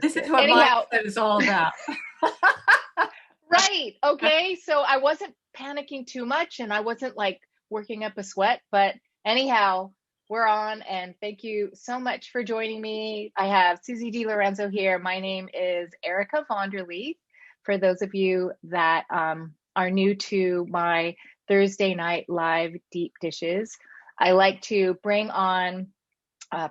This is what Anyhow, mindset is all about. right. Okay. So I wasn't panicking too much and I wasn't like working up a sweat, but anyhow, we're on, and thank you so much for joining me. I have SusieDeLorenzo here. My name is Erica Vonderleith. For those of you that are new to my Thursday night live deep dishes, I like to bring on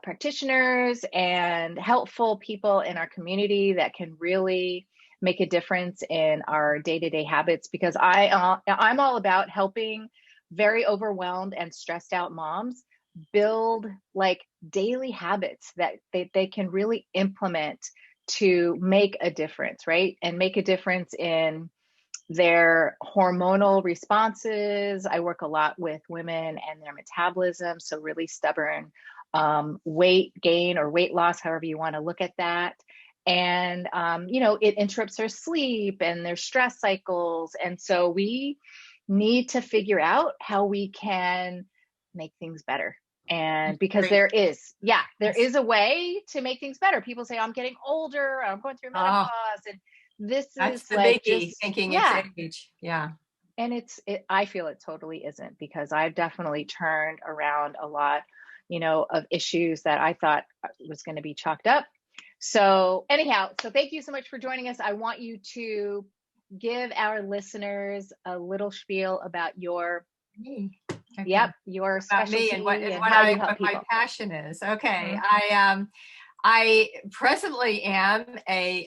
practitioners and helpful people in our community that can really make a difference in our day-to-day habits, because I'm all about helping very overwhelmed and stressed out moms build like daily habits that they can really implement to make a difference, right? And make a difference in their hormonal responses. I work a lot with women and their metabolism, so really stubborn weight gain or weight loss, however you want to look at that. And it interrupts their sleep and their stress cycles. And so we need to figure out how we can make things better. And because there is a way to make things better. People say, I'm getting older, I'm going through menopause, and that's the like biggie, thinking it's age. Yeah. And I feel it totally isn't, because I've definitely turned around a lot, of issues that I thought was going to be chalked up. So anyhow, thank you so much for joining us. I want you to give our listeners a little spiel about your your specialty and what my passion is. Okay. Mm-hmm. I presently am a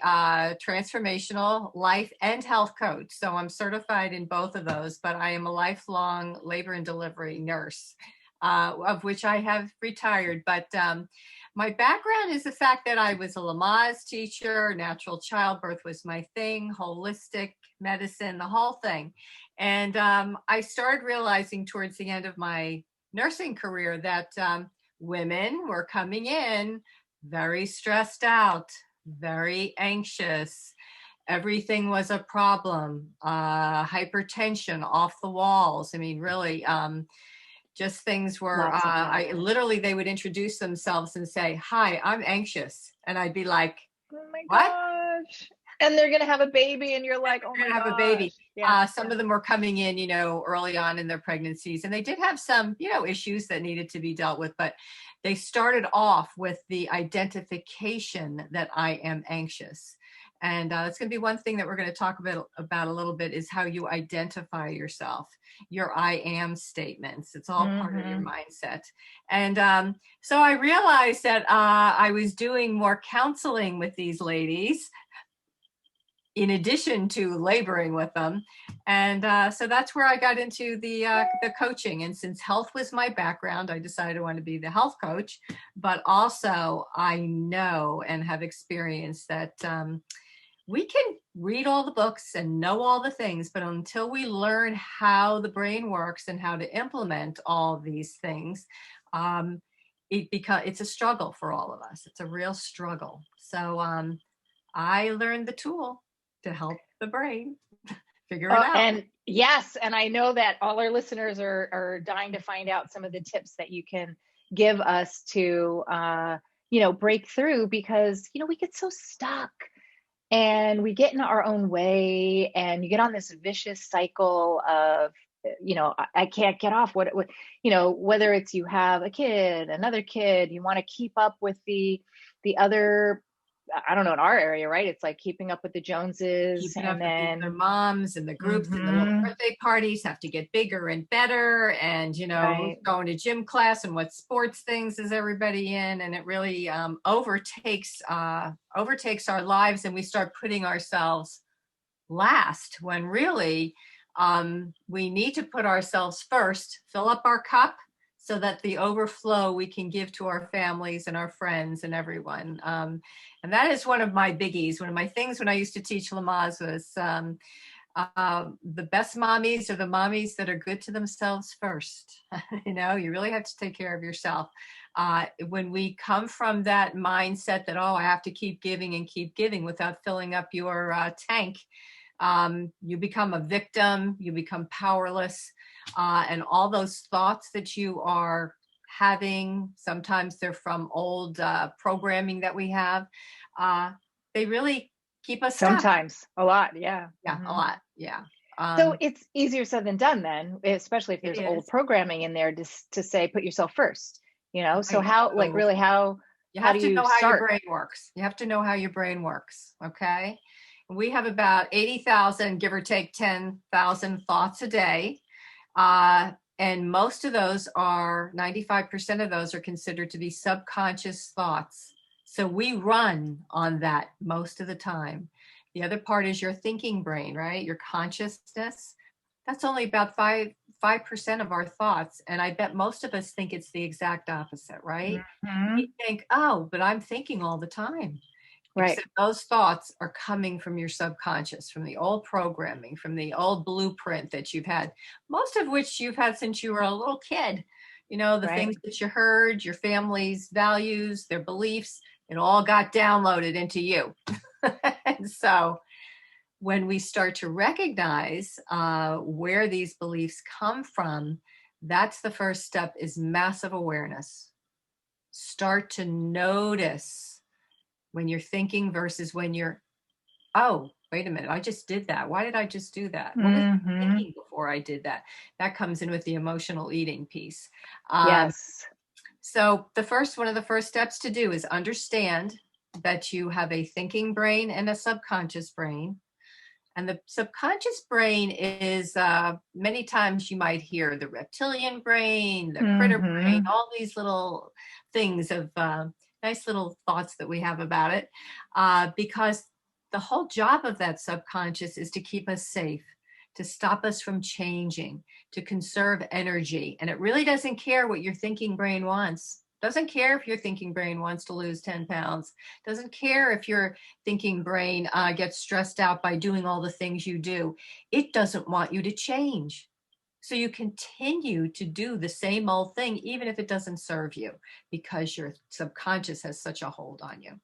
transformational life and health coach. So I'm certified in both of those, but I am a lifelong labor and delivery nurse, of which I have retired. But my background is the fact that I was a Lamaze teacher, natural childbirth was my thing, holistic medicine, the whole thing. And I started realizing towards the end of my nursing career that women were coming in very stressed out, very anxious. Everything was a problem. Hypertension off the walls. I mean, really, just things were, they would introduce themselves and say, "Hi, I'm anxious." And I'd be like, "Oh my what? gosh." And they're going to have a baby, and you're like, "Oh my gosh." Have a baby. Yeah. Some of them were coming in, early on in their pregnancies, and they did have some, issues that needed to be dealt with, but they started off with the identification that I am anxious. And it's going to be one thing that we're going to talk about a little bit, is how you identify yourself, your I am statements. It's all part of your mindset. And so I realized that I was doing more counseling with these ladies in addition to laboring with them. And so that's where I got into the coaching. And since health was my background, I decided I want to be the health coach. But also I know and have experienced that we can read all the books and know all the things, but until we learn how the brain works and how to implement all these things, it's a struggle for all of us. It's a real struggle. So I learned the tool to help the brain figure it out. And yes, and I know that all our listeners are dying to find out some of the tips that you can give us to, break through, because, we get so stuck and we get in our own way, and you get on this vicious cycle of, I can't get off whether it's you have a kid, another kid, you want to keep up with the other, I don't know, in our area, right? It's like keeping up with the Joneses, and then their moms and the groups and the little birthday parties have to get bigger and better. And, going to gym class and what sports things is everybody in. And it really overtakes our lives, and we start putting ourselves last, when really we need to put ourselves first, fill up our cup, so that the overflow we can give to our families and our friends and everyone. And that is one of my biggies. One of my things when I used to teach Lamaze was the best mommies are the mommies that are good to themselves first. You really have to take care of yourself. When we come from that mindset that, I have to keep giving without filling up your tank, you become a victim, you become powerless. And all those thoughts that you are having, sometimes they're from old programming that we have. they really keep us stuck. Sometimes a lot. Yeah. Yeah, a lot. Yeah. So it's easier said than done then, especially if It there's old is. programming in there to say, put yourself first, So Right. how, like So really, you how have do to you know how your start? brain works. You have to know how your brain works. Okay. We have about 80,000, give or take 10,000 thoughts a day. And most of those 95% of those are considered to be subconscious thoughts. So we run on that most of the time. The other part is your thinking brain, right? Your consciousness. That's only about 5% of our thoughts. And I bet most of us think it's the exact opposite, right? Mm-hmm. We think, oh, but I'm thinking all the time. Right. Except those thoughts are coming from your subconscious, from the old programming, from the old blueprint that you've had, most of which you've had since you were a little kid. The Right. things that you heard, your family's values, their beliefs, it all got downloaded into you. And so when we start to recognize where these beliefs come from, that's the first step, is massive awareness. Start to notice when you're thinking versus when you're, oh, wait a minute, I just did that. Why did I just do that? What was I Mm-hmm. thinking before I did that? That comes in with the emotional eating piece. Yes. So one of the first steps to do is understand that you have a thinking brain and a subconscious brain. And the subconscious brain is, many times you might hear the reptilian brain, the critter brain, Mm-hmm. all these little things of nice little thoughts that we have about it, because the whole job of that subconscious is to keep us safe, to stop us from changing, to conserve energy. And it really doesn't care what your thinking brain wants. Doesn't care if your thinking brain wants to lose 10 pounds. Doesn't care if your thinking brain gets stressed out by doing all the things you do. It doesn't want you to change. So you continue to do the same old thing, even if it doesn't serve you, because your subconscious has such a hold on you.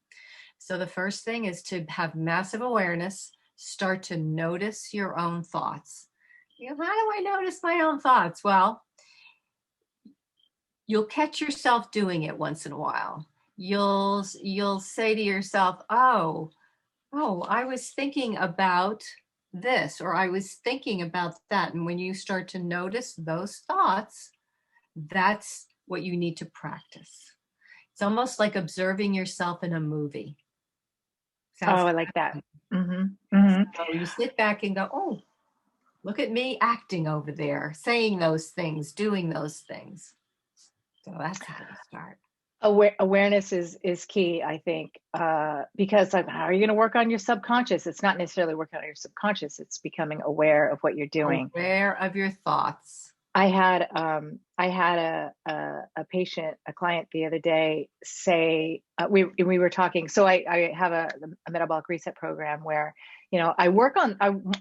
So the first thing is to have massive awareness, start to notice your own thoughts. How do I notice my own thoughts? Well, you'll catch yourself doing it once in a while. You'll say to yourself, oh, I was thinking about this, or I was thinking about that. And when you start to notice those thoughts, that's what you need to practice. It's almost like observing yourself in a movie. Sounds Oh, I like that. Mm-hmm. Mm-hmm. so you sit back and go, oh, look at me acting over there, saying those things, doing those things. So that's how you start. Awareness is key, I think, because like, how are you going to work on your subconscious? It's not necessarily working on your subconscious. It's becoming aware of what you're doing. Aware of your thoughts. I had a patient, a client the other day say, we were talking. So I have a metabolic reset program where, I work on,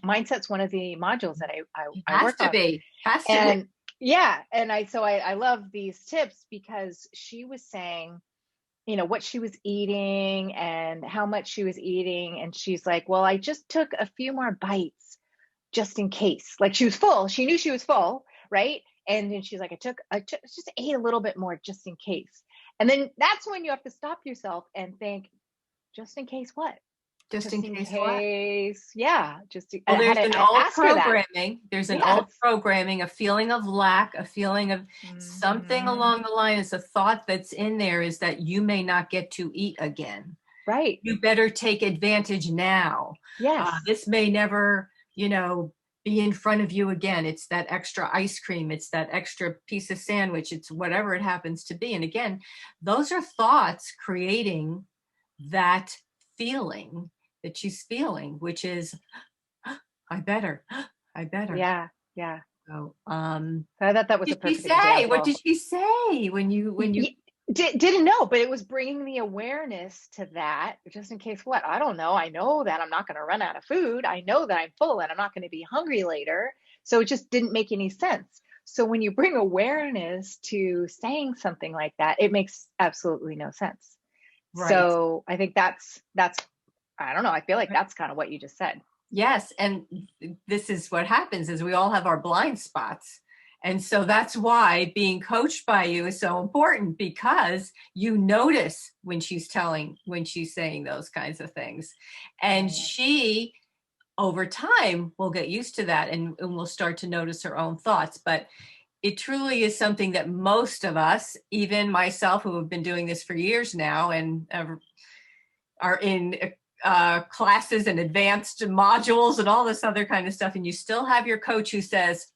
mindset's one of the modules that I Has work to on. be. Has to be. And yeah, and I love these tips because she was saying, what she was eating and how much she was eating. And she's like, well, I just took a few more bites just in case. Like she was full. She knew she was full, right? And then she's like, I just ate a little bit more just in case. And then that's when you have to stop yourself and think, just in case what? Just in case what? Yeah. Well, there's an old ask her that. programming. There's an old Yes. programming, a feeling of lack, a feeling of something Mm-hmm. along the line. Is a thought that's in there is that you may not get to eat again. Right. You better take advantage now. Yes. This may never, be in front of you again. It's that extra ice cream. It's that extra piece of sandwich. It's whatever it happens to be. And again, those are thoughts creating that feeling that she's feeling, which is, I better, I better. Yeah. Yeah. So, I thought that was a what did she perfect say? What example. did she say when you Didn't know, but it was bringing the awareness to that, just in case what? I don't know. I know that I'm not going to run out of food. I know that I'm full and I'm not going to be hungry later. So it just didn't make any sense. So when you bring awareness to saying something like that, it makes absolutely no sense. right? So I think that's I don't know. I feel like that's kind of what you just said. Yes, and this is what happens is we all have our blind spots. And so that's why being coached by you is so important, because you notice when she's saying those kinds of things. And she, over time, will get used to that and will start to notice her own thoughts. But it truly is something that most of us, even myself, who have been doing this for years now and are in classes and advanced modules and all this other kind of stuff, and you still have your coach who says,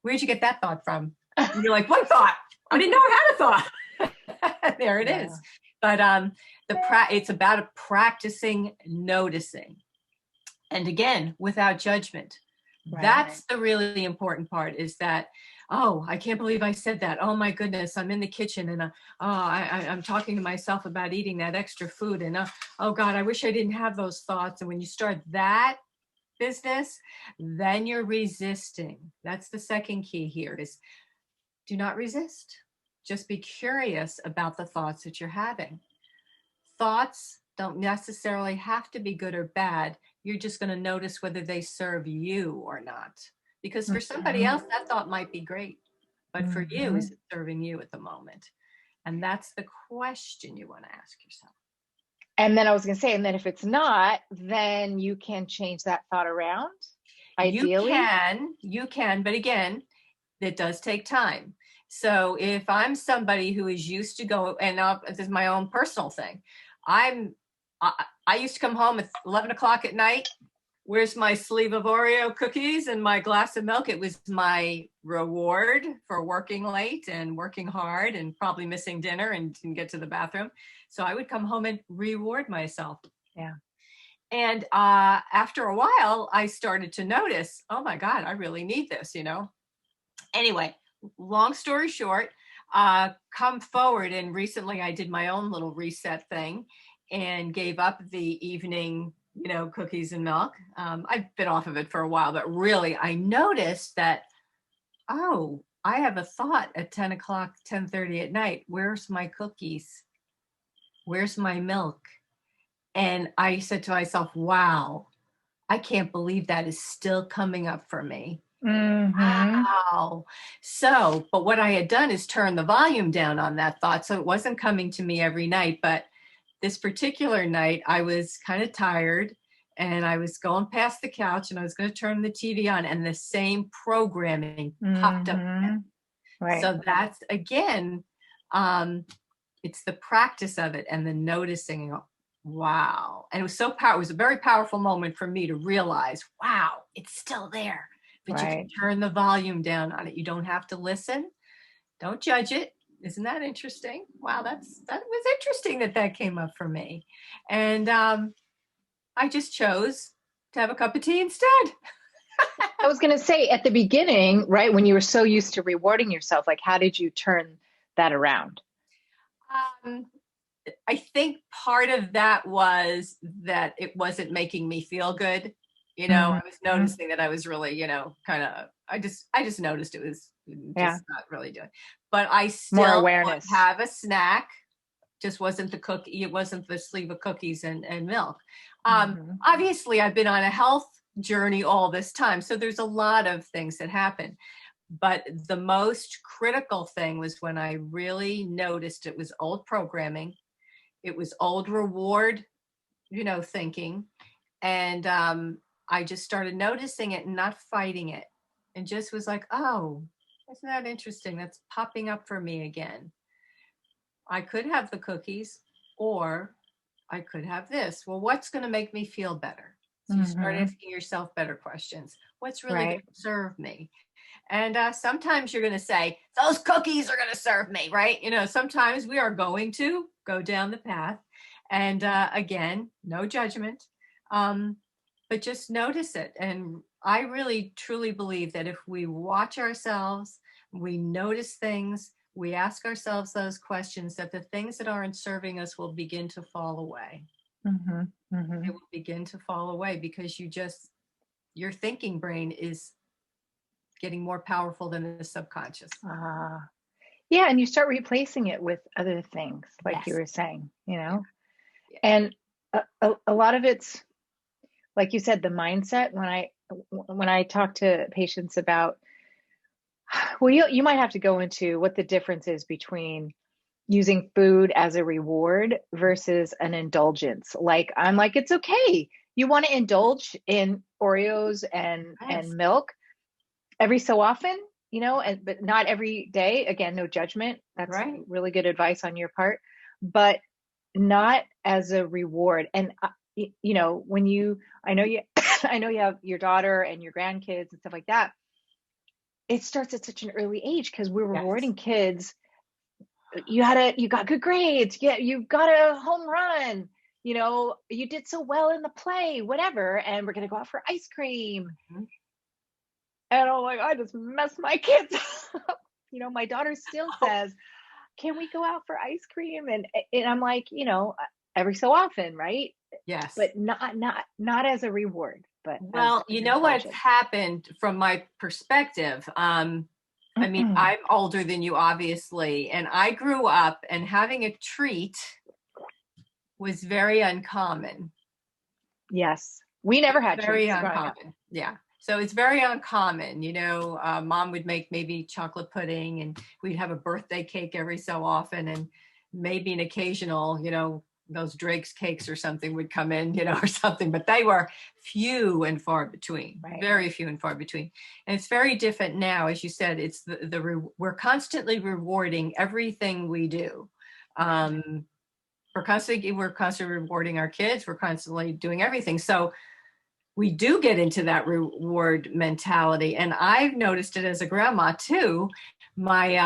where'd you get that thought from? And you're like, what thought? I didn't know I had a thought. There it is. But it's about practicing noticing. And again, without judgment. That's the really important part, is that, oh, I can't believe I said that. Oh my goodness, I'm in the kitchen and I'm talking to myself about eating that extra food. And oh God, I wish I didn't have those thoughts. And when you start that business, then you're resisting. That's the second key here, is do not resist. Just be curious about the thoughts that you're having. Thoughts don't necessarily have to be good or bad. You're just going to notice whether they serve you or not. Because for somebody else, that thought might be great. But for you, is it serving you at the moment? And that's the question you want to ask yourself. And then I was going to say, and then if it's not, then you can change that thought around. Ideally, you can, but again, it does take time. So if I'm somebody who is used to go, and this is my own personal thing, I used to come home at 11 o'clock at night. Where's my sleeve of Oreo cookies and my glass of milk? It was my reward for working late and working hard and probably missing dinner and didn't get to the bathroom. So I would come home and reward myself. Yeah. And after a while, I started to notice, oh my God, I really need this, Anyway, long story short, come forward. And recently I did my own little reset thing and gave up the evening, cookies and milk. I've been off of it for a while, but really I noticed that, oh, I have a thought at 10 o'clock, 10:30 at night. Where's my cookies? Where's my milk? And I said to myself, wow, I can't believe that is still coming up for me. Wow. So, but what I had done is turn the volume down on that thought. So it wasn't coming to me every night, but this particular night I was kind of tired and I was going past the couch and I was going to turn the TV on and the same programming popped up again. Right. So that's, again, it's the practice of it and the noticing. Wow. And it was so powerful. It was a very powerful moment for me to realize, wow, it's still there. But you can turn the volume down on it. You don't have to listen. Don't judge it. Isn't that interesting? Wow, that was interesting that came up for me. And I just chose to have a cup of tea instead. I was going to say, at the beginning, right, when you were so used to rewarding yourself, like, how did you turn that around? I think part of that was that it wasn't making me feel good. I was noticing that I was really, kind of, I just noticed it was just not really doing. But I still would have a snack. Just wasn't the cookie. It wasn't the sleeve of cookies and milk. Obviously, I've been on a health journey all this time. So there's a lot of things that happen. But the most critical thing was when I really noticed it was old programming. It was old reward, thinking. And I just started noticing it and not fighting it. And just was like, oh, isn't that interesting? That's popping up for me again. I could have the cookies or I could have this. Well, what's going to make me feel better? So you start asking yourself better questions. What's really going to serve me? And sometimes you're going to say, those cookies are going to serve me, right? Sometimes we are going to go down the path. And again, no judgment, but just notice it. And I really, truly believe that if we watch ourselves, we notice things, we ask ourselves those questions, that the things that aren't serving us will begin to fall away. It will begin to fall away because your thinking brain is getting more powerful than the subconscious. Yeah. And you start replacing it with other things, like you were saying, and a lot of it's, like you said, the mindset. When I talk to patients about Well, you might have to go into what the difference is between using food as a reward versus an indulgence. Like I'm like, it's okay. You want to indulge in Oreos and Yes. milk every so often, and but not every day. Again, no judgment. That's Right. really good advice on your part, but not as a reward. And when I know you, I know you have your daughter and your grandkids and stuff like that. It starts at such an early age because we're Yes. rewarding kids. You got good grades, yeah, you got a home run, you did so well in the play, whatever, and we're gonna go out for ice cream. Mhm. And I'm like, I just messed my kids up. My daughter still Oh, says, can we go out for ice cream? And I'm like, every so often, right? yes. But not as a reward, but as Well, an you know what's indulgence. happened from my perspective? I mean, I'm older than you, obviously, and I grew up and having a treat was very uncommon. Yes, we It never was had very treats growing up. uncommon. Yeah. So it's very uncommon. Mom would make maybe chocolate pudding and we'd have a birthday cake every so often and maybe an occasional, those Drake's cakes or something would come in, or something, but they were few and far between, Right. very few and far between. And it's very different now. As you said, it's we're constantly rewarding everything we do. Um, we're constantly rewarding our kids. We're constantly doing everything. So we do get into that reward mentality. And I've noticed it as a grandma too. My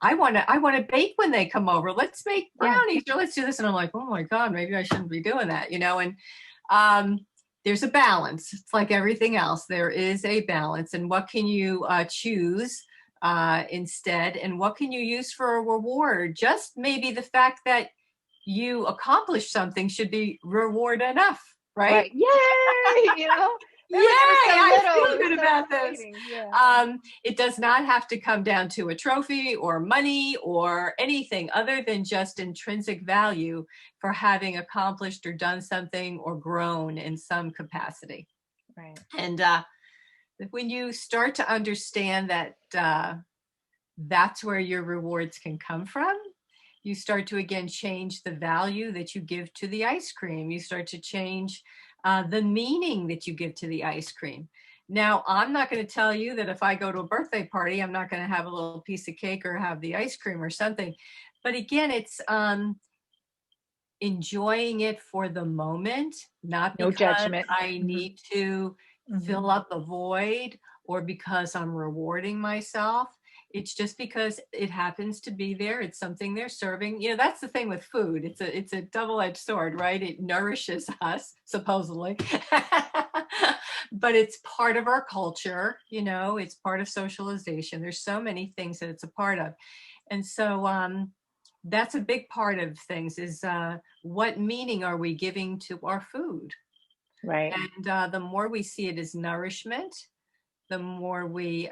I want to bake when they come over. Let's make Yeah. brownies or let's do this. And I'm like, oh my God, maybe I shouldn't be doing that. And um, there's a balance. It's like everything else. There is a balance. And what can you choose instead? And what can you use for a reward? Just maybe the fact that you accomplished something should be reward enough, right? Right. Yay! Yay, Remember they were so I little. feel It was good so about this. exciting. Yeah. It does not have to come down to a trophy or money or anything other than just intrinsic value for having accomplished or done something or grown in some capacity. Right. And when you start to understand that that's where your rewards can come from, you start to again change the value that you give to the ice cream. You start to change the meaning that you give to the ice cream. Now, I'm not going to tell you that if I go to a birthday party, I'm not going to have a little piece of cake or have the ice cream or something. But again, it's enjoying it for the moment, not No because judgment. I Hmm. need to Hmm. fill up a void or because I'm rewarding myself. It's just because it happens to be there. It's something they're serving. That's the thing with food. It's a double-edged sword, right? It nourishes us, supposedly. But it's part of our culture, it's part of socialization. There's so many things that it's a part of. And so that's a big part of things is what meaning are we giving to our food? Right. And the more we see it as nourishment, the more we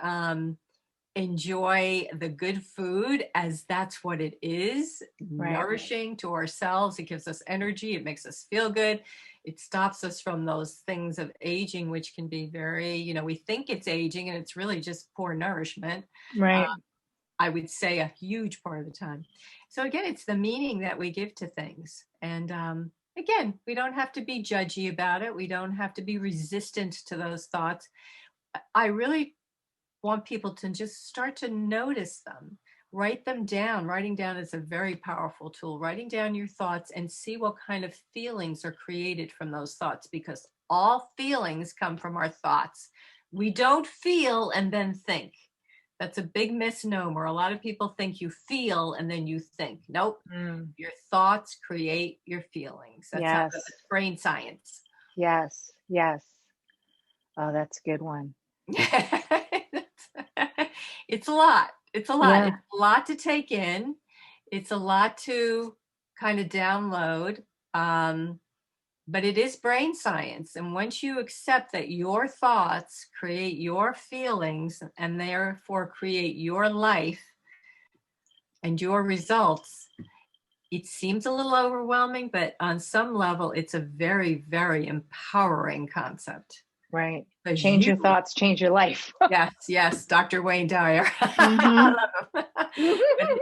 enjoy the good food as that's what it is, Right. nourishing to ourselves. It gives us energy. It makes us feel good. It stops us from those things of aging, which can be very, we think it's aging and it's really just poor nourishment. Uh, Right. I would say a huge part of the time. So again, it's the meaning that we give to things. And again, we don't have to be judgy about it. We don't have to be resistant to those thoughts. I really want people to just start to notice them, write them down. Writing down is a very powerful tool. Writing down your thoughts and see what kind of feelings are created from those thoughts, because all feelings come from our thoughts. We don't feel and then think. That's a big misnomer. A lot of people think you feel and then you think. Nope. Mm. Your thoughts create your feelings. That's how Yes. that's brain science. Yes. Yes. Oh, that's a good one. It's a lot. It's a lot. Yeah. It's a lot to take in. It's a lot to kind of download. But it is brain science. And once you accept that your thoughts create your feelings and therefore create your life and your results, it seems a little overwhelming, but on some level, it's a very, very empowering concept. Right. Because Change your thoughts, change your life. yes, Dr. Wayne Dyer. I Mm-hmm. love him. But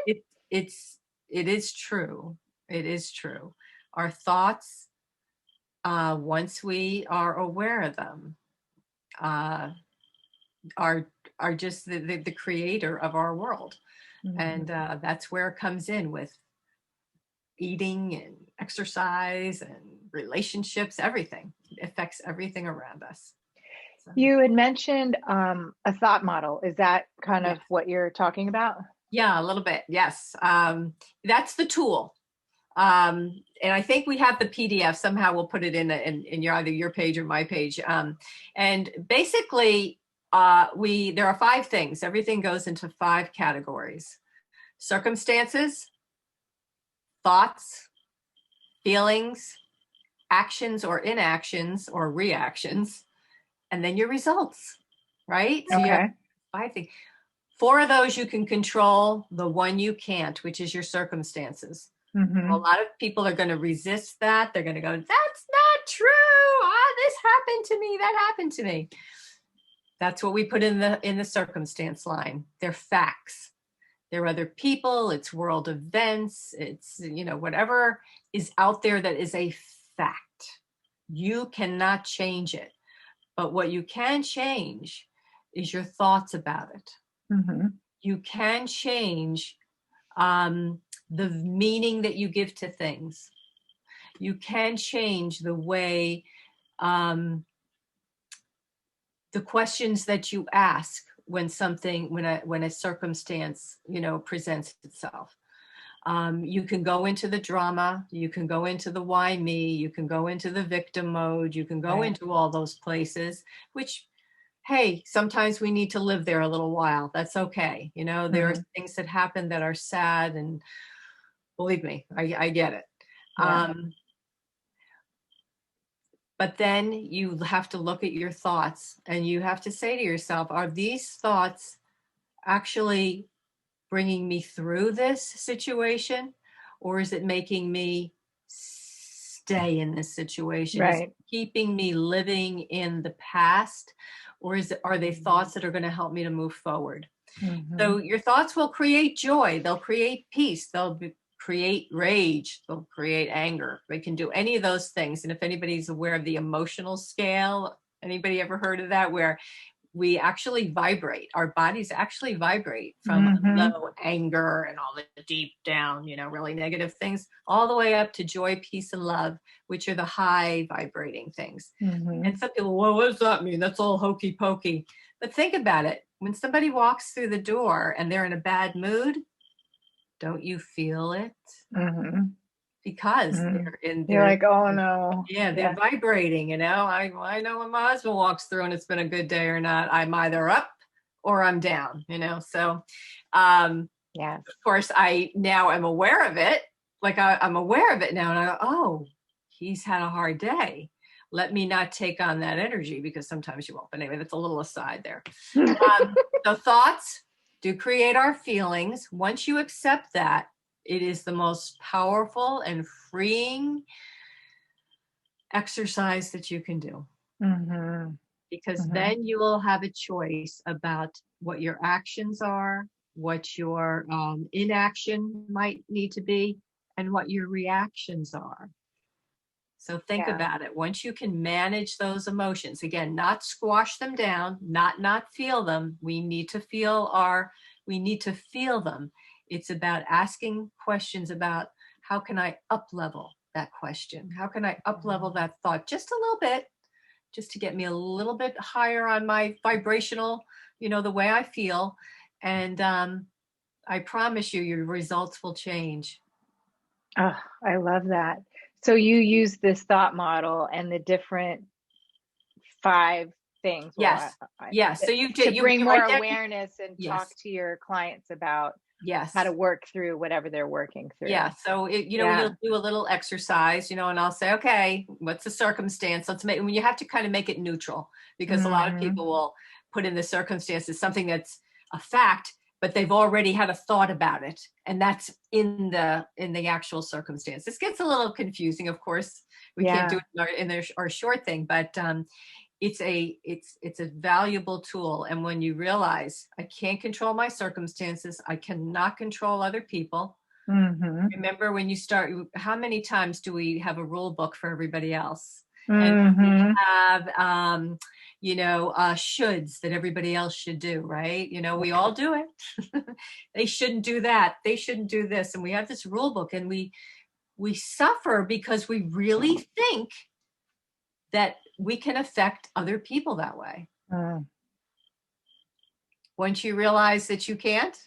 it is true. It is true. Our thoughts, once we are aware of them, uh, are just the creator of our world. And that's where it comes in with eating and exercise and relationships, everything. It affects everything around us. So, You had mentioned a thought model. Is that kind yeah. of what you're talking about? Yeah, a little bit. Yes. That's the tool. And I think we have the PDF. Somehow we'll put it in your, either your page or my page. And basically, there are 5 things. Everything goes into 5 categories: circumstances, thoughts, feelings, actions or inactions or reactions, and then your results, right? So you have Okay. 5 things. 4 of those you can control. The one you can't, which is your circumstances. A Mm-hmm. lot of people are going to resist that. They're going to go, that's not true. This happened to me. That happened to me. That's what we put in the circumstance line. They're facts. They're other people. It's world events. It's, whatever is out there that is a fact. You cannot change it. But what you can change is your thoughts about it. Mm-hmm. You can change the meaning that you give to things. You can change the way, the questions that you ask when a circumstance, presents itself. You can go into the drama, you can go into the why me, you can go into the victim mode, you can go into all those places, which, hey, sometimes we need to live there a little while. That's okay. There are things that happen that are sad, and believe me, I get it. Yeah. But then you have to look at your thoughts and you have to say to yourself, are these thoughts actually bringing me through this situation? Or is it making me stay in this situation? Is it Right. keeping me living in the past? Or are they thoughts that are going to help me to move forward? Mm-hmm. So your thoughts will create joy. They'll create peace. Create rage. They'll create anger. They can do any of those things. And if anybody's aware of the emotional scale, anybody ever heard of that, where we actually vibrate, our bodies actually vibrate from low anger and all the deep down, really negative things, all the way up to joy, peace, and love, which are the high vibrating things. And some people, well, what does that mean? That's all hokey pokey. But think about it. When somebody walks through the door and they're in a bad mood, don't you feel it? Because You're like, oh no. they're vibrating, I know when my husband walks through and it's been a good day or not, I'm either up or I'm down, so Yes. of course I now am aware of it. Like I'm aware of it now, and I go, oh, he's had a hard day. Let me not take on that energy, because sometimes you won't. But anyway, that's a little aside there. So thoughts do create our feelings. Once you accept that, it is the most powerful and freeing exercise that you can do. Because then you will have a choice about what your actions are, what your inaction might need to be, and what your reactions are. So think about it. Once you can manage those emotions, again, not squash them down, not feel them. We need to feel them. It's about asking questions about, how can I up level that question? How can I up level that thought just a little bit, just to get me a little bit higher on my vibrational, the way I feel. And I promise you, your results will change. Oh, I love that. So you use this thought model and the different 5 things. Yes. Yes. So to bring more right there. awareness and Yes. talk to your clients about yes. how to work through whatever they're working through. Yeah. So, we'll do a little exercise, and I'll say, okay, what's the circumstance? Let's when you have to kind of make it neutral, because a lot of people will put in the circumstances something that's a fact, but they've already had a thought about it. And that's in the actual circumstance. This gets a little confusing, of course. We can't do it in our short thing, but it's a valuable tool. And when you realize I can't control my circumstances, I cannot control other people. Remember when you start, how many times do we have a rule book for everybody else? And we have, shoulds that everybody else should do, right? We all do it. They shouldn't do that. They shouldn't do this. And we have this rule book, and we suffer because we really think that we can affect other people that way. Once you realize that you can't,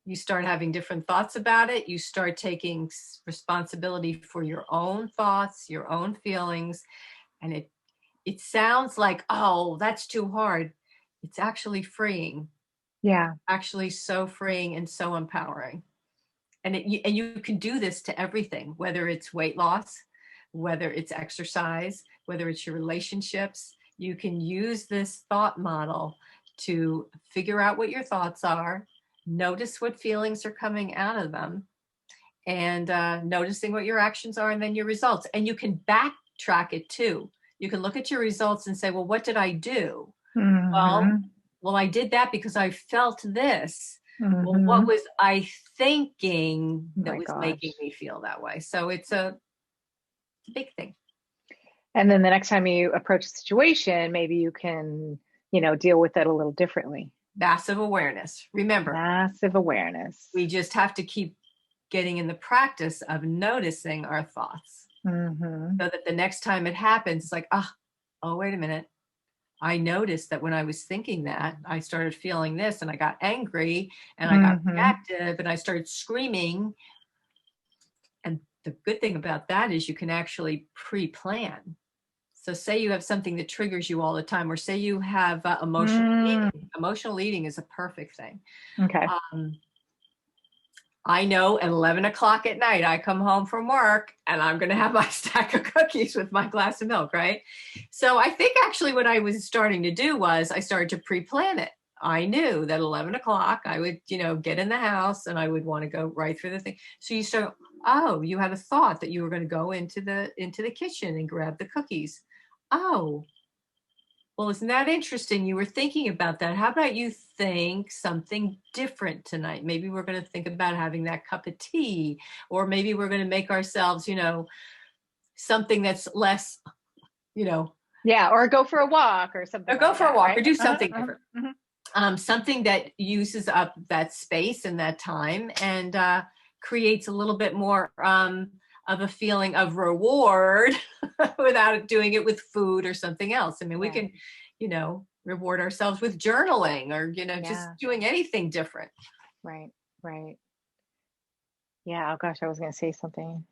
you start having different thoughts about it. You start taking responsibility for your own thoughts, your own feelings. And it sounds like, oh, that's too hard. It's actually freeing. Yeah. Actually so freeing and so empowering. And you can do this to everything, whether it's weight loss, whether it's exercise, whether it's your relationships. You can use this thought model to figure out what your thoughts are, notice what feelings are coming out of them, and noticing what your actions are, and then your results. And you can backtrack it too. You can look at your results and say, well, what did I do? Well, I did that because I felt this. Well, what was I thinking that was making me feel that way? So it's a big thing. And then the next time you approach a situation, maybe you can, deal with it a little differently. Massive awareness. Remember, massive awareness. We just have to keep getting in the practice of noticing our thoughts, so that the next time it happens, it's like, oh, wait a minute. I noticed that when I was thinking that, I started feeling this, and I got angry, and I got reactive, and I started screaming. And the good thing about that is you can actually pre-plan. So say you have something that triggers you all the time, or say you have emotional eating. Emotional eating is a perfect thing. Okay. I know at 11 o'clock at night, I come home from work and I'm going to have my stack of cookies with my glass of milk, right? So I think actually what I was starting to do was I started to pre-plan it. I knew that 11 o'clock I would, get in the house and I would want to go right through the thing. So you start, you had a thought that you were going to go into the kitchen and grab the cookies. Oh, well, isn't that interesting? You were thinking about that. How about you think something different tonight? Maybe we're going to think about having that cup of tea, or maybe we're going to make ourselves, something that's less, Yeah, or go for a walk or something. Or go for a walk, right? Or do something different. Something that uses up that space and that time, and creates a little bit more of a feeling of reward without doing it with food or something else. I mean, we can, reward ourselves with journaling or, just doing anything different. Right. Yeah. Oh gosh, I was going to say something.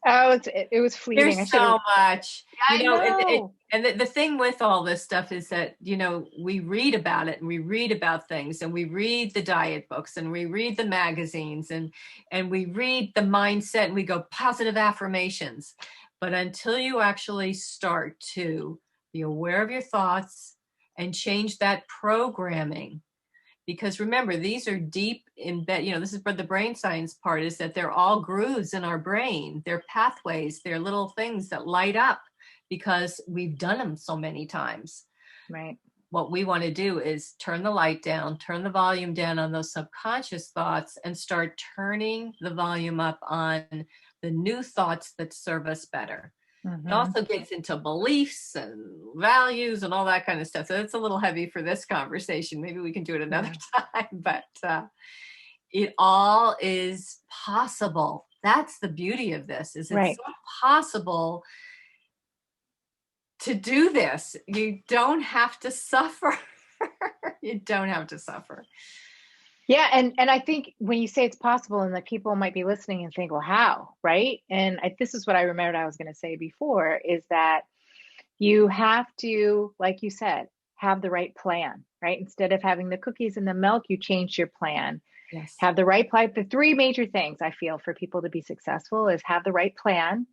Oh, it was fleeting. There's so much. I know. And the thing with all this stuff is that, we read about it, and we read about things, and we read the diet books, and we read the magazines, and we read the mindset, and we go positive affirmations. But until you actually start to be aware of your thoughts and change that programming, because remember, these are deep in bed. This is the brain science part, is that they're all grooves in our brain. They're pathways. They're little things that light up because we've done them so many times. Right. What we want to do is turn the light down, turn the volume down on those subconscious thoughts, and start turning the volume up on the new thoughts that serve us better. It also gets into beliefs and values and all that kind of stuff. So it's a little heavy for this conversation. Maybe we can do it another time, but it all is possible. That's the beauty of this, is it's so possible to do this. You don't have to suffer. You don't have to suffer. Yeah. And I think when you say it's possible, and that people might be listening and think, well, how, right? And this is what I remembered I was going to say before, is that you have to, like you said, have the right plan, right? Instead of having the cookies and the milk, you change your plan. Yes. Have the right plan. The three major things I feel for people to be successful is have the right plan,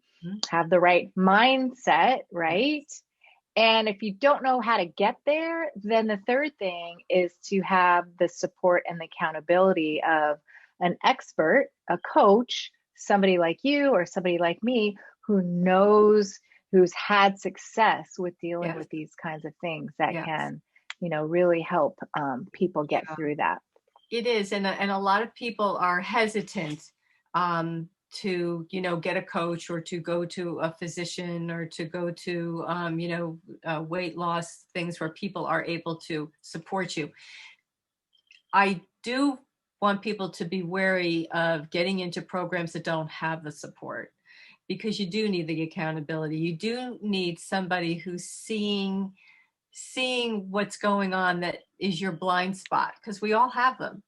have the right mindset, right? And if you don't know how to get there, then the third thing is to have the support and the accountability of an expert, a coach, somebody like you or somebody like me who knows who's had success with dealing Yes. with these kinds of things that Yes. can, really help people get Yeah. through that. It is, and a lot of people are hesitant to get a coach or to go to a physician or to go to weight loss things where people are able to support you. I do want people to be wary of getting into programs that don't have the support, because you do need the accountability. You do need somebody who's seeing what's going on that is your blind spot, because we all have them.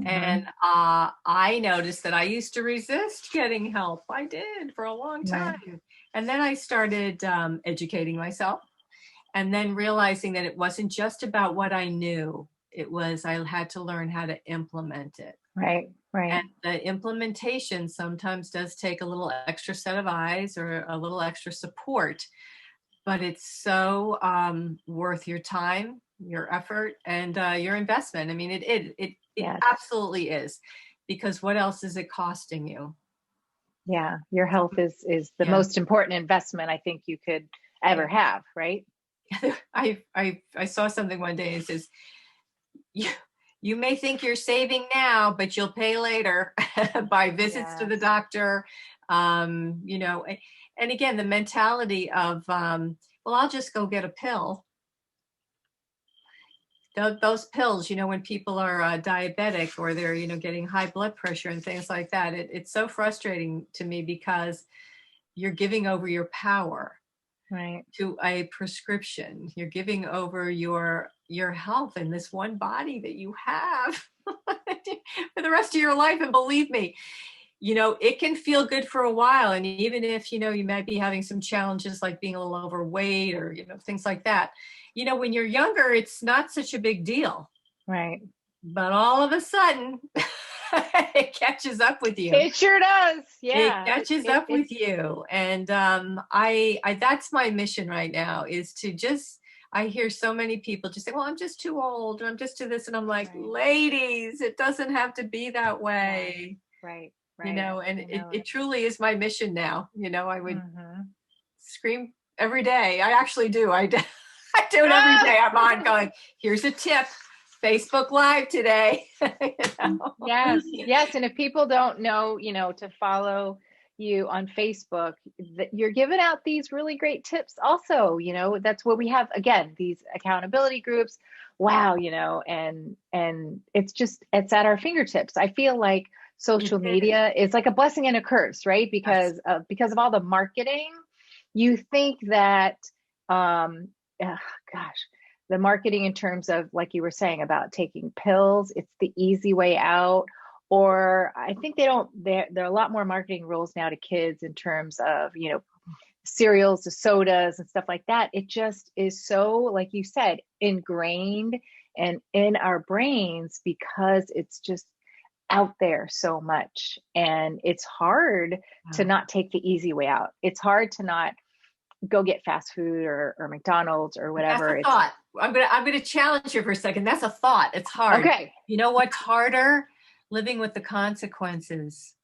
And I noticed that I used to resist getting help. I did for a long Right. time. And then I started educating myself, and then realizing that it wasn't just about what I knew. It was, I had to learn how to implement it. Right. And the implementation sometimes does take a little extra set of eyes or a little extra support, but it's so worth your time, your effort, and your investment. I mean, it Yes. absolutely is, because what else is it costing you? Yeah. Your health is the Yeah. most important investment I think you could ever have, right? I saw something one day. It says, you may think you're saving now, but you'll pay later by visits to the doctor. And again, the mentality of, well, I'll just go get a pill. Those pills, when people are diabetic or they're, getting high blood pressure and things like that, it's so frustrating to me, because you're giving over your power to a prescription. You're giving over your health in this one body that you have for the rest of your life. And believe me, it can feel good for a while. And even if, you might be having some challenges like being a little overweight or, things like that, when you're younger, it's not such a big deal. Right. But all of a sudden, it catches up with you. It sure does. Yeah. It catches up with you. And I that's my mission right now, is to just, I hear so many people just say, well, I'm just too old, or I'm just too this. And I'm like, ladies, it doesn't have to be that way. Right. And it truly is my mission now. I would scream every day. I actually do. I do it every day. I'm on going, here's a tip. Facebook Live today. Yes. And if people don't know, to follow you on Facebook, you're giving out these really great tips also. That's what we have, again, these accountability groups. Wow. And it's at our fingertips. I feel like social media is like a blessing and a curse, right? Because of all the marketing. You think that, the marketing in terms of, like you were saying about taking pills, it's the easy way out. Or I think there are a lot more marketing rules now to kids in terms of, cereals to sodas and stuff like that. It just is so, like you said, ingrained and in our brains, because it's just out there so much. And it's hard to not take the easy way out. It's hard to not go get fast food or McDonald's or whatever. That's a thought. I'm gonna challenge you for a second. That's a thought. It's hard. Okay. You know what's harder? Living with the consequences.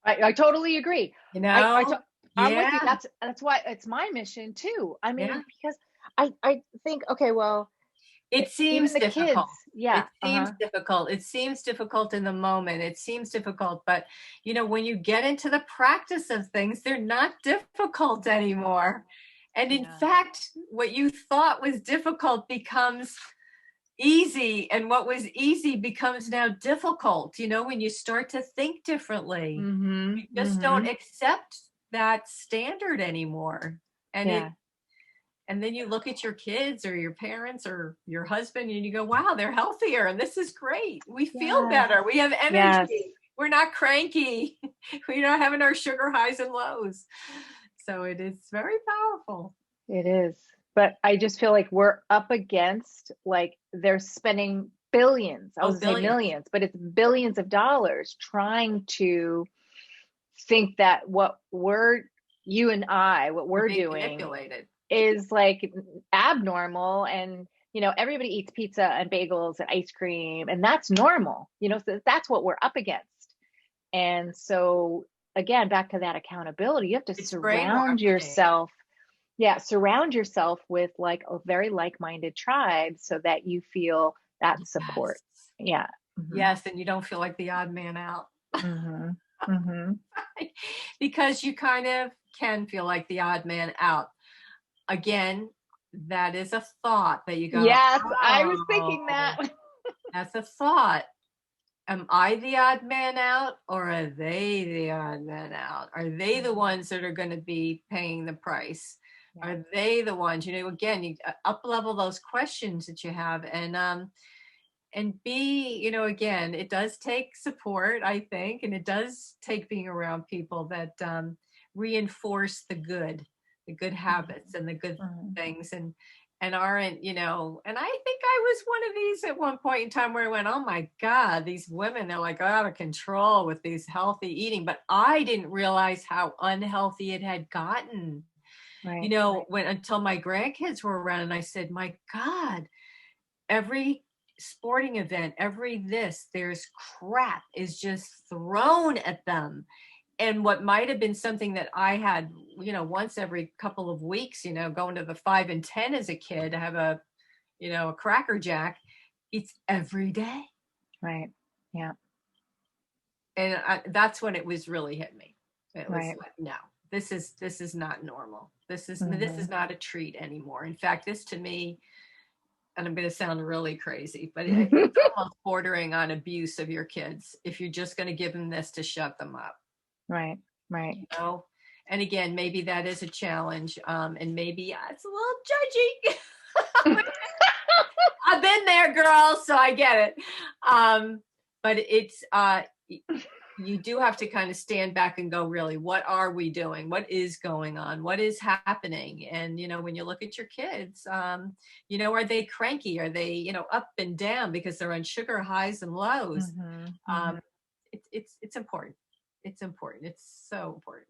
I totally agree. I'm with you. That's why it's my mission too. I mean, because I think, okay, well, it seems difficult. Kids, it seems difficult. It seems difficult in the moment. It seems difficult, but when you get into the practice of things, they're not difficult anymore. And in fact, what you thought was difficult becomes easy, and what was easy becomes now difficult. When you start to think differently, you just don't accept that standard anymore. And and then you look at your kids or your parents or your husband and you go, wow, they're healthier and this is great. We feel better. We have energy. We're not cranky. We're not having our sugar highs and lows. So it is very powerful. It is. But I just feel like we're up against, like, they're spending billions. I was going to say millions, but it's billions of dollars trying to think that what we're doing is like abnormal. And, everybody eats pizza and bagels and ice cream, and that's normal, so that's what we're up against. And so again, back to that accountability, you have to surround yourself Yeah, surround yourself with like a very like-minded tribe so that you feel that support. Yes. Yeah. Hmm. Yes, and you don't feel like the odd man out. Hmm. Hmm. Because you kind of can feel like the odd man out. Again, that is a thought that you go, Yes, I was thinking oh, that. that's a thought. Am I the odd man out, or are they the odd man out? Are they the Mhm. ones that are going to be paying the price? Yeah. Are they the ones, again, you up level those questions that you have, and be, again, it does take support, I think, and it does take being around people that reinforce the good habits Mhm. and the good Mhm. things, and aren't, and I think I was one of these at one point in time where I went, oh my God, these women, they're like out of control with these healthy eating, but I didn't realize how unhealthy it had gotten, Right. when until my grandkids were around, and I said, my God, every sporting event, every this, there's crap is just thrown at them. And what might have been something that I had, once every couple of weeks, going to the 5 and 10 as a kid, to have a Cracker Jack, it's every day. Right. Yeah. And that's when it was really hit me. It was Right. like, no, this is not normal. This is Hmm. not a treat anymore. In fact, this to me, and I'm going to sound really crazy, but it's almost bordering on abuse of your kids if you're just going to give them this to shut them up, Right. Right. you know? And again, maybe that is a challenge, and maybe it's a little judgy. I've been there, girl, so I get it. But you do have to kind of stand back and go, really, what are we doing? What is going on? What is happening? And, when you look at your kids, are they cranky? Are they, up and down because they're on sugar highs and lows? Hmm. Um, Hmm. it's important. It's important. It's so important.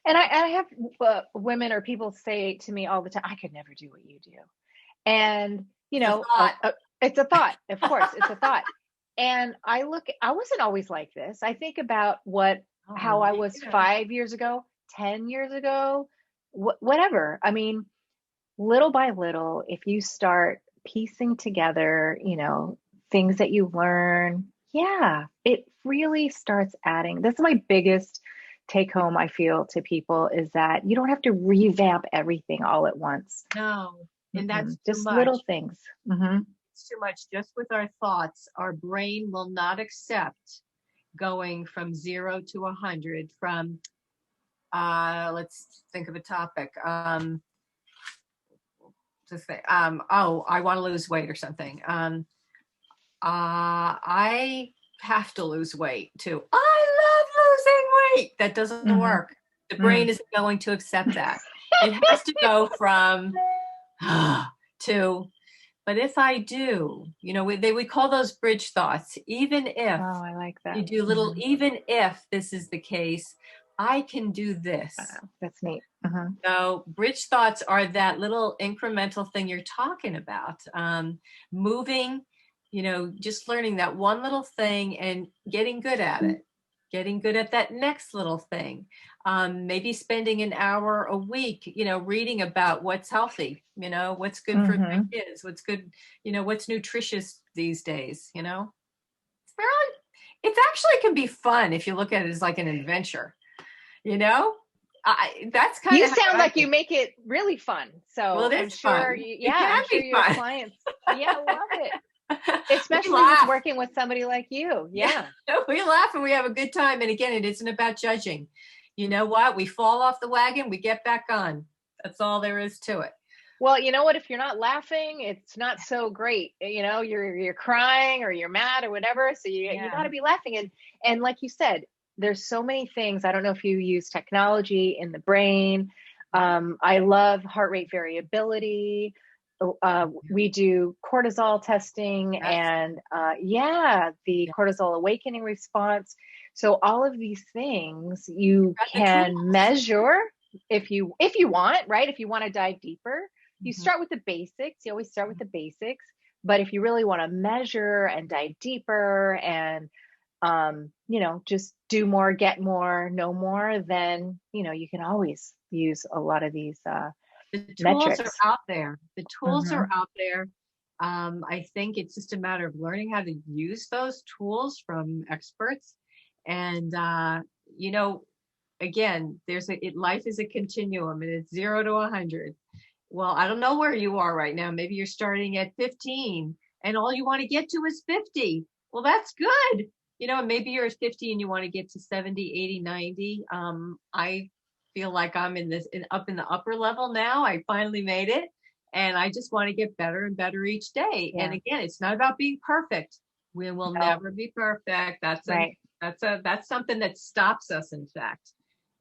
And I have women or people say to me all the time, I could never do what you do. And, It's a thought. it's a thought, of course, it's a thought. And I wasn't always like this. I think about Oh, how I me was too. 5 years ago, 10 years ago, whatever. I mean, little by little, if you start piecing together, things that you learn, yeah, it really starts adding. That's my biggest take home, I feel, to people is that you don't have to revamp everything all at once. No, and that's too Just little much. things. Hmm. It's too much. Just with our thoughts, our brain will not accept going from 0 to 100, from let's think of a topic, to say, oh, I want to lose weight or something, I have to lose weight too, I love losing weight, that doesn't Hmm. work. The brain Mm. isn't going to accept that. It has to go from to, but if I do, we call those bridge thoughts. Even if Oh, I like you that. do little, Hmm. even if this is the case, I can do this. Wow, that's neat. Hmm. So bridge thoughts are that little incremental thing you're talking about. Moving, just learning that one little thing and getting good at it, getting good at that next little thing. Maybe spending an hour a week, reading about what's healthy, what's good for my Hmm. kids, what's good, what's nutritious these days, It's very, it's actually can be fun if you look at it as like an adventure, you know? That's kind You of how sound I like you think. make it really fun. Well, So it I'm is sure fun. you, It yeah, can I'm sure be your fun. clients, yeah, love it. We Especially with laugh. working with somebody like you. Yeah, Yeah. we laugh and we have a good time. And again, it isn't about judging. You know what? We fall off the wagon, we get back on. That's all there is to it. Well, you know what? If you're not laughing, it's not so great. You're crying or you're mad or whatever. So you got Yeah. to be laughing. And like you said, there's so many things. I don't know if you use technology in the brain. I love heart rate variability. We do cortisol testing That's and yeah, the yeah. cortisol awakening response. So all of these things you Got the can tools. measure if you want, right? If you want to dive deeper, you Mhm. start with the basics. You always start with the basics. But if you really want to measure and dive deeper and, just do more, get more, know more, then, you can always use a lot of these The tools are metrics. out there. The tools are out there. I think it's just a matter of learning how to use those tools from experts. And, you know, again, life is a continuum, and it's 0 to 100. Well, I don't know where you are right now. Maybe you're starting at 15 and all you want to get to is 50. Well, that's good. You know, maybe you're at 50 and you want to get to 70, 80, 90. I feel like I'm up in the upper level now. I finally made it, and I just want to get better and better each day. Yeah. And again, it's not about being perfect. We will never be perfect. That's something that stops us, in fact.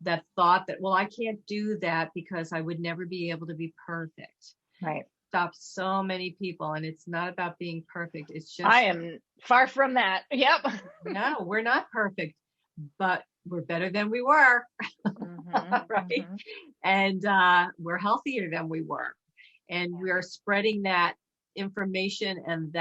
That thought that, well, I can't do that because I would never be able to be perfect. Right. Stops so many people. And it's not about being perfect. It's just, I am far from that. Yep. No, we're not perfect, but we're better than we were. Right. And we're healthier than we were. And we're spreading that information and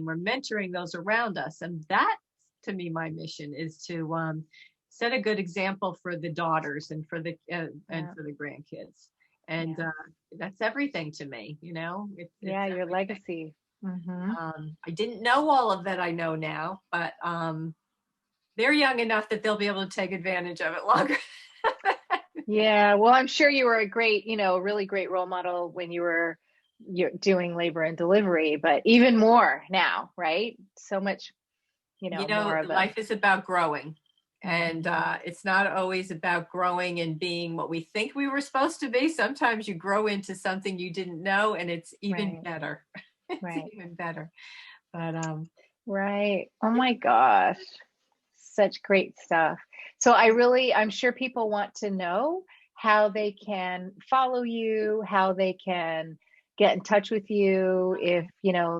we're mentoring those around us. And that, to me, my mission is to set a good example for the daughters and for the grandkids, and that's everything to me. You know, it's your everything. legacy. I didn't know all of that I know now, but they're young enough that they'll be able to take advantage of it longer. Yeah, well, I'm sure you were a great, really great role model when you're doing labor and delivery, but even more now, right? So much, more of life is about growing. And it's not always about growing and being what we think we were supposed to be. Sometimes you grow into something you didn't know, and it's even better. It's even better. But right. Oh my gosh. Such great stuff. So I'm sure people want to know how they can follow you, how they can get in touch with you if,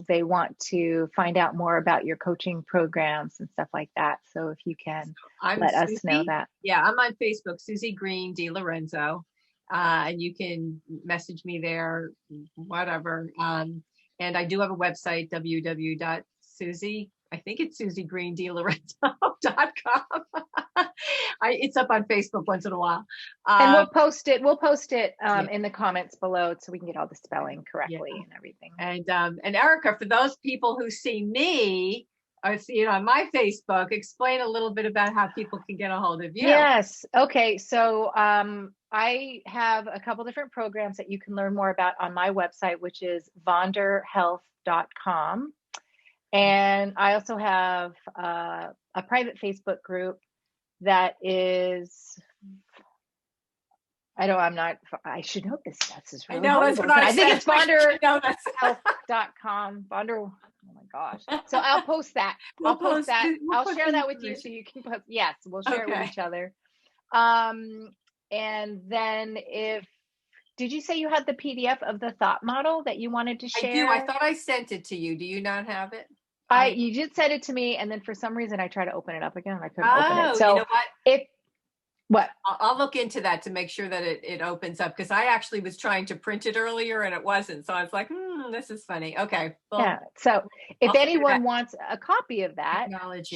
they want to find out more about your coaching programs and stuff like that. So if you can let us know that. Yeah, I'm on Facebook, Susie Green DeLorenzo. And you can message me there, whatever. And I do have a website, www.susie, I think it's SusieGreenDeLorenzo.com. It's up on Facebook once in a while. And we'll post it in the comments below so we can get all the spelling correctly and everything. And Erica, for those people who see me or see it on my Facebook, explain a little bit about how people can get a hold of you. Yes. Okay. So I have a couple different programs that you can learn more about on my website, which is vonderhealth.com. And I also have a private Facebook group that is, I should know this. This is really I think it's vonderhealth.com. Vonder, oh my gosh. So I'll post that. I'll share that with you so you can post. Yes, we'll share it with each other. And then did you say you had the PDF of the thought model that you wanted to share? I do. I thought I sent it to you. Do you not have it? You did send it to me, and then for some reason I tried to open it up again and I couldn't open it. So you know what? I'll look into that to make sure that it opens up, because I actually was trying to print it earlier and it wasn't. So I was like, this is funny. Okay. Well, yeah. So if anyone wants a copy of that, know what?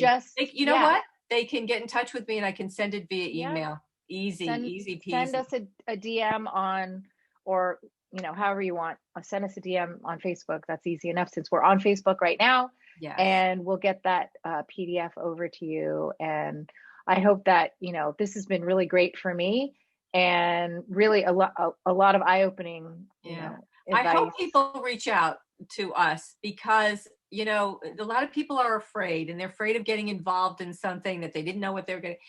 They can get in touch with me and I can send it via email. Easy peasy. Send us a DM or however you want. Send us a DM on Facebook. That's easy enough since we're on Facebook right now. Yes. And we'll get that PDF over to you. And I hope that, this has been really great for me and really a lot of eye-opening, advice. I hope people reach out to us because, a lot of people are afraid, and they're afraid of getting involved in something that they didn't know what they were going to.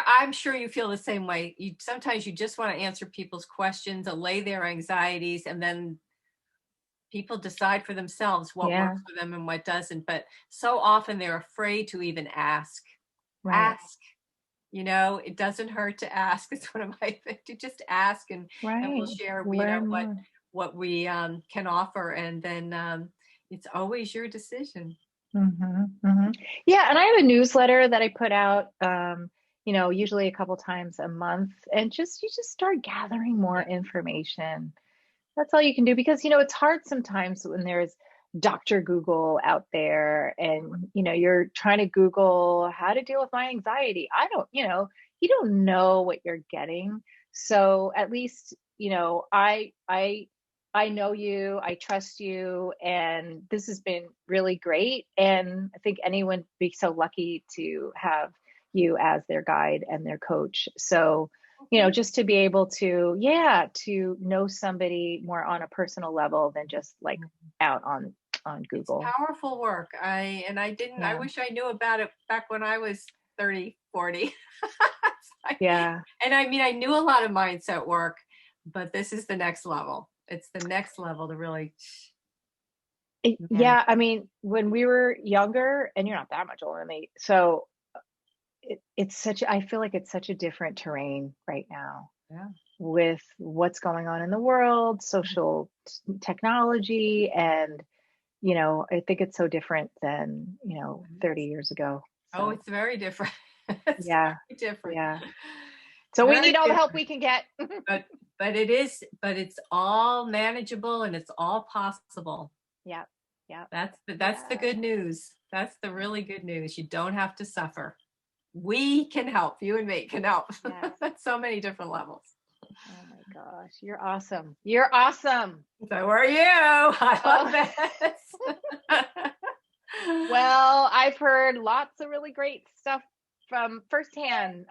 I'm sure you feel the same way. Sometimes you just want to answer people's questions, allay their anxieties, and then people decide for themselves what works for them and what doesn't. But so often they're afraid to even ask. Ask. It doesn't hurt to ask. It's one of my things, to just ask, and we'll share what we can offer, and then it's always your decision. Yeah, and I have a newsletter that I put out usually a couple times a month, and you just start gathering more information. That's all you can do, because it's hard sometimes when there's Dr. Google out there and you're trying to Google how to deal with my anxiety. You don't know what you're getting. So at least you know, I know you, I trust you, and this has been really great. And I think anyone would be so lucky to have you as their guide and their coach. So, you know, just to be able to, yeah, to know somebody more on a personal level than just like out on It's Google. powerful work. I Yeah. wish I knew about it back when I was 30, 40. Yeah. And I mean, I knew a lot of mindset work, but this is the next level. It's the next level to really manage. Yeah, I mean, when we were younger, and you're not that much older than me, so it's such, I feel like it's such a different terrain right now Yeah. with what's going on in the world, social technology, and you know, I think it's so different than, you know, 30 years ago. Oh, So, it's very different. It's yeah, very different. yeah. So we Very need all the help different. we can get. But but it's all manageable and it's all possible. Yeah, yeah, That's the yeah. good news. That's the really good news. You don't have to suffer. We can help. You and me can help Yes. at so many different levels. Oh my gosh, you're awesome. You're awesome. So are you. I love Oh. this. Well, I've heard lots of really great stuff from firsthand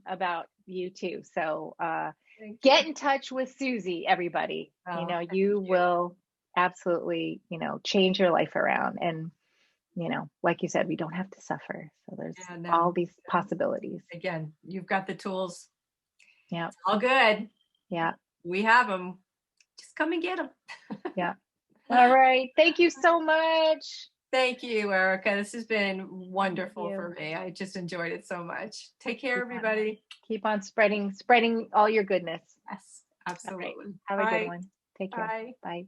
about you too. So Thank you. get in touch with Susie, everybody. You Oh, know, thank you you. will absolutely, you know, change your life around. And, you know, like you said, we don't have to suffer. So there's Yeah, all no. these possibilities. Again, you've got the tools. Yeah, It's all good. yeah, We have them. Just come and get them. yeah. All right. Thank you so much. Thank you, Erica. This has been Thank wonderful you. for me. I just enjoyed it so much. Take care, Keep on, everybody. keep on spreading all your goodness. Yes, All right. absolutely. Have a good Bye. one. Take care. Bye. Bye.